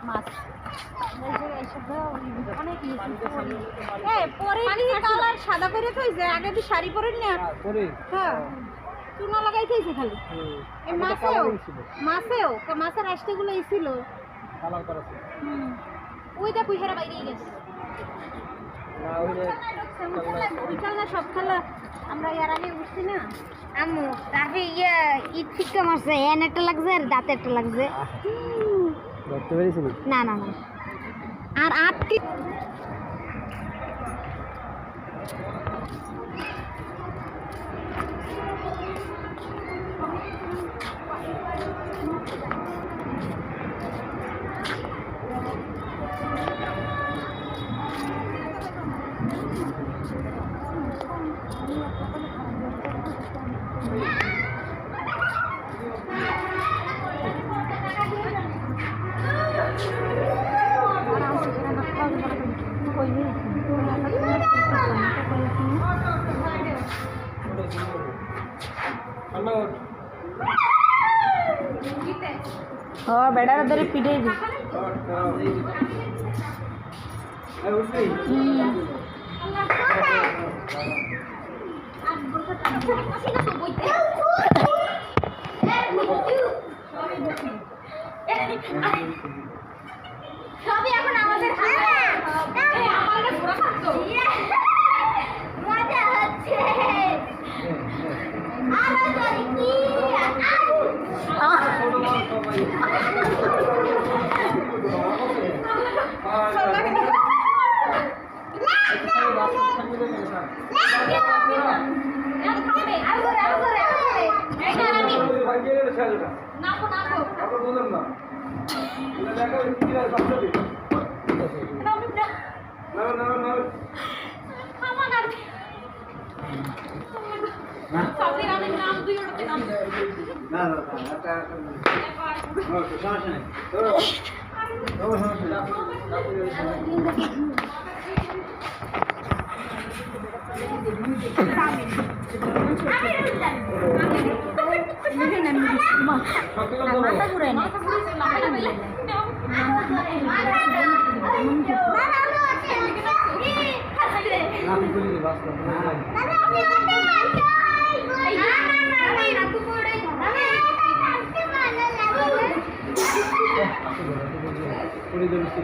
মাছ অনেক কালার সাদা করে থইছে আগে তো শাড়ি পরেন না হ্যাঁ চুনা লাগাই থইছে খালি এই মাছের রাস্তাগুলো ছিল কালার করা ছিল ওই দা পুইহারা বাইরে গেছে না ওই না সব খেলা আমরা এর আগে উঠছি না আম্মু তারপরে ঈদ ফিক্কা মারছে এন একটা লাগছে আর দাঁতে একটা লাগছে ধরতে পেরেছিলি না না না আর আটকে বেড়ার ধরে পিঠে দি সবই এখন আমাদের মজা হচ্ছে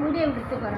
ভিডিও করতে পারা